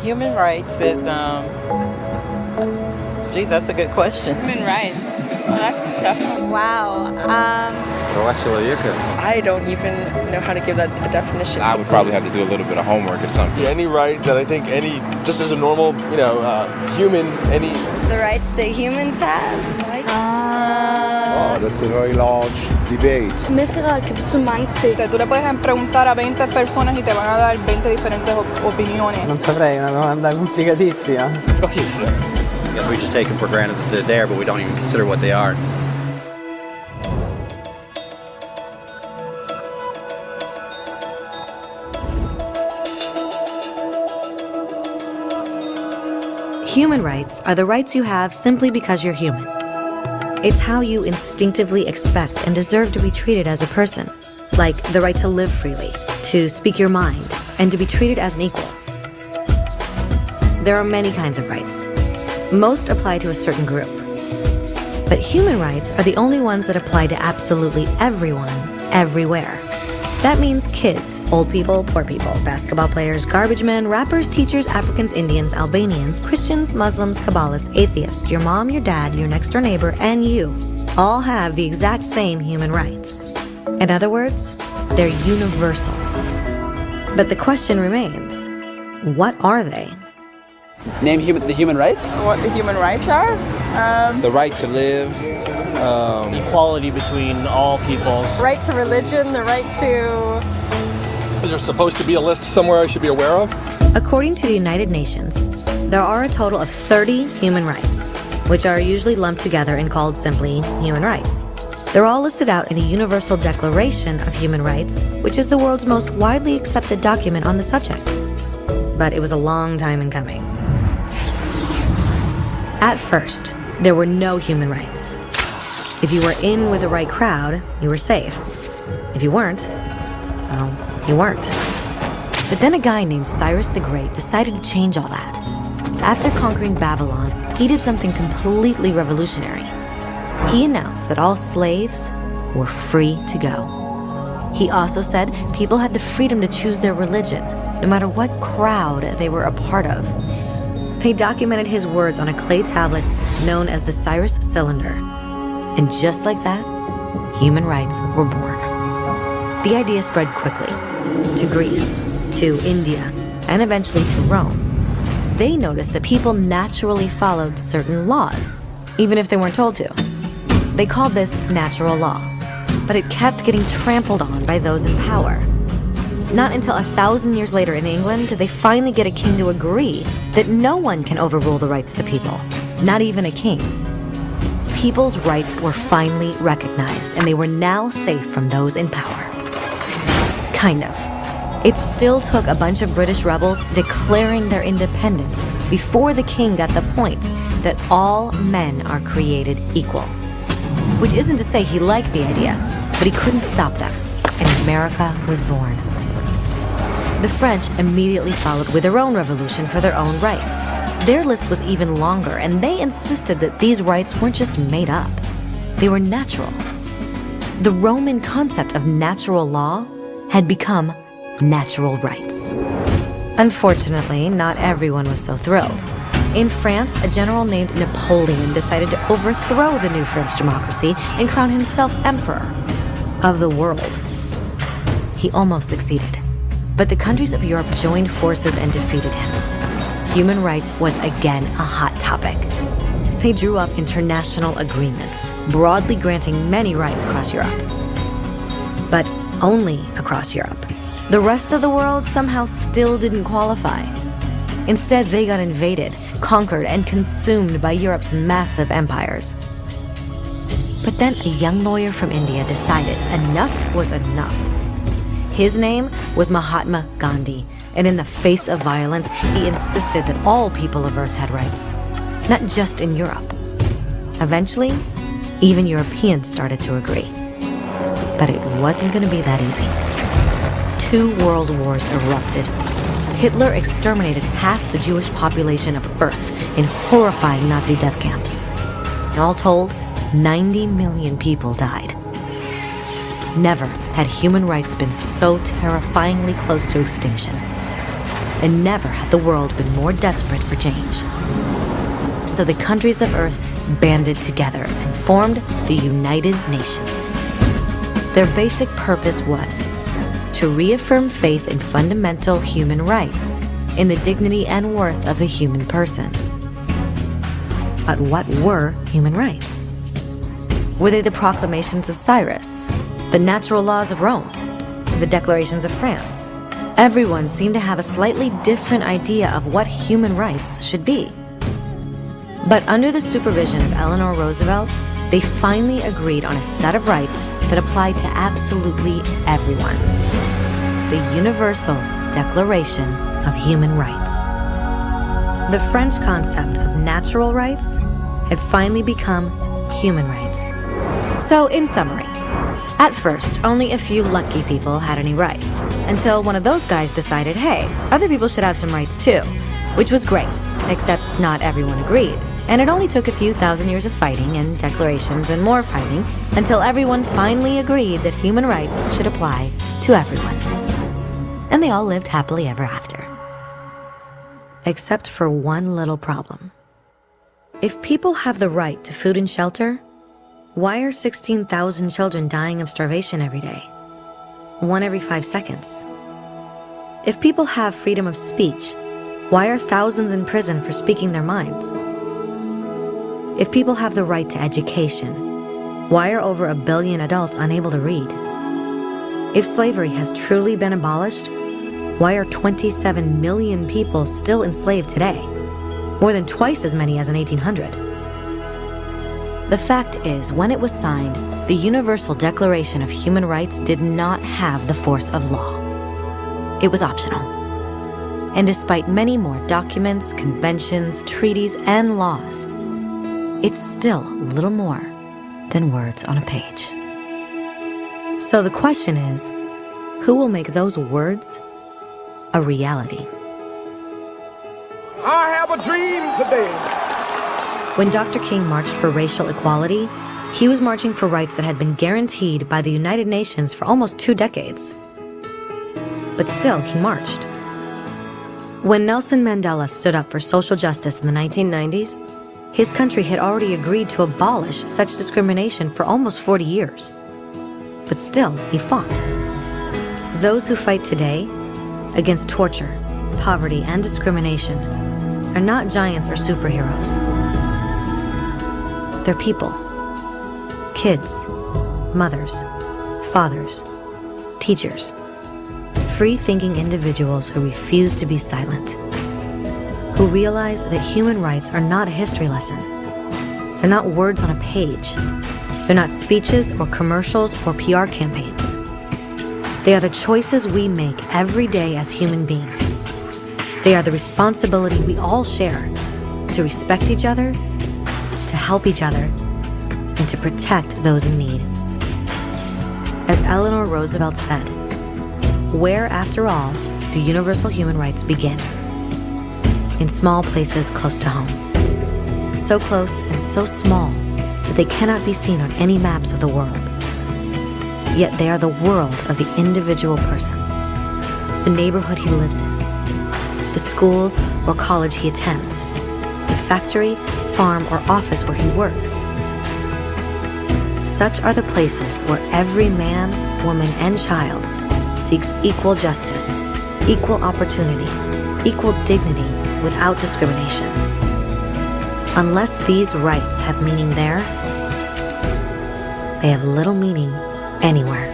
Human rights is, geez, that's a good question. Human rights. Well, that's a tough one. Wow. I don't even know how to give that a definition. I would probably have to do a little bit of homework or something. Any right that I think just as a normal, human, any... The rights that humans have. That's a very large debate. Så mange ting. Tú le puedes preguntar a 20 personas y te van a dar 20 diferentes opiniones. Non saprei, è una domanda complicatissima. I guess we just take them for granted that they're there, but we don't even consider what they are. Human rights are the rights you have simply because you're human. It's how you instinctively expect and deserve to be treated as a person, like the right to live freely, to speak your mind, and to be treated as an equal. There are many kinds of rights. Most apply to a certain group. But human rights are the only ones that apply to absolutely everyone, everywhere. That means kids, old people, poor people, basketball players, garbage men, rappers, teachers, Africans, Indians, Albanians, Christians, Muslims, Kabbalists, atheists, your mom, your dad, your next door neighbor, and you all have the exact same human rights. In other words, they're universal. But the question remains, what are they? Name the human rights? What the human rights are? The right to live. Equality between all peoples. Right to religion, the right to... Is there supposed to be a list somewhere I should be aware of? According to the United Nations, there are a total of 30 human rights, which are usually lumped together and called simply human rights. They're all listed out in the Universal Declaration of Human Rights, which is the world's most widely accepted document on the subject. But it was a long time in coming. At first, there were no human rights. If you were in with the right crowd, you were safe. If you weren't, well, you weren't. But then a guy named Cyrus the Great decided to change all that. After conquering Babylon, he did something completely revolutionary. He announced that all slaves were free to go. He also said people had the freedom to choose their religion, no matter what crowd they were a part of. They documented his words on a clay tablet known as the Cyrus Cylinder. And just like that, human rights were born. The idea spread quickly to Greece, to India, and eventually to Rome. They noticed that people naturally followed certain laws, even if they weren't told to. They called this natural law, but it kept getting trampled on by those in power. Not until 1,000 years later in England did they finally get a king to agree that no one can overrule the rights of the people, not even a king. People's rights were finally recognized, and they were now safe from those in power. Kind of. It still took a bunch of British rebels declaring their independence before the king got the point that all men are created equal. Which isn't to say he liked the idea, but he couldn't stop them, and America was born. The French immediately followed with their own revolution for their own rights. Their list was even longer, and they insisted that these rights weren't just made up. They were natural. The Roman concept of natural law had become natural rights. Unfortunately, not everyone was so thrilled. In France, a general named Napoleon decided to overthrow the new French democracy and crown himself emperor of the world. He almost succeeded, but the countries of Europe joined forces and defeated him. Human rights was again a hot topic. They drew up international agreements, broadly granting many rights across Europe. But only across Europe. The rest of the world somehow still didn't qualify. Instead, they got invaded, conquered, and consumed by Europe's massive empires. But then a young lawyer from India decided enough was enough. His name was Mahatma Gandhi, and in the face of violence, he insisted that all people of Earth had rights, not just in Europe. Eventually, even Europeans started to agree. But it wasn't going to be that easy. 2 world wars erupted. Hitler exterminated half the Jewish population of Earth in horrifying Nazi death camps. And all told, 90 million people died. Never had human rights been so terrifyingly close to extinction. and never had the world been more desperate for change. So the countries of Earth banded together and formed the United Nations. Their basic purpose was to reaffirm faith in fundamental human rights, in the dignity and worth of the human person. But what were human rights? Were they the proclamations of Cyrus, the natural laws of Rome, the declarations of France? Everyone seemed to have a slightly different idea of what human rights should be. But under the supervision of Eleanor Roosevelt, they finally agreed on a set of rights that applied to absolutely everyone. The Universal Declaration of Human Rights. The French concept of natural rights had finally become human rights. So, in summary, at first, only a few lucky people had any rights, until one of those guys decided, hey, other people should have some rights too, which was great, except not everyone agreed. And it only took a few thousand years of fighting and declarations and more fighting until everyone finally agreed that human rights should apply to everyone. And they all lived happily ever after. Except for one little problem. If people have the right to food and shelter, why are 16,000 children dying of starvation every day? 1 every 5 seconds. If people have freedom of speech, why are thousands in prison for speaking their minds? If people have the right to education, why are over 1 billion adults unable to read? If slavery has truly been abolished, why are 27 million people still enslaved today? More than twice as many as in 1800. The fact is, when it was signed, the Universal Declaration of Human Rights did not have the force of law. It was optional. And despite many more documents, conventions, treaties, and laws, it's still little more than words on a page. So the question is, who will make those words a reality? I have a dream today. When Dr. King marched for racial equality, he was marching for rights that had been guaranteed by the United Nations for almost 2 decades. But still, he marched. When Nelson Mandela stood up for social justice in the 1990s, his country had already agreed to abolish such discrimination for almost 40 years. But still, he fought. Those who fight today against torture, poverty, and discrimination are not giants or superheroes. They're people. Kids, mothers, fathers, teachers, free-thinking individuals who refuse to be silent, who realize that human rights are not a history lesson. They're not words on a page. They're not speeches or commercials or PR campaigns. They are the choices we make every day as human beings. They are the responsibility we all share to respect each other, to help each other, and to protect those in need. As Eleanor Roosevelt said, where, after all, do universal human rights begin? In small places close to home. So close and so small that they cannot be seen on any maps of the world. Yet they are the world of the individual person, the neighborhood he lives in, the school or college he attends, the factory, farm, or office where he works. Such are the places where every man, woman, and child seeks equal justice, equal opportunity, equal dignity without discrimination. Unless these rights have meaning there, they have little meaning anywhere.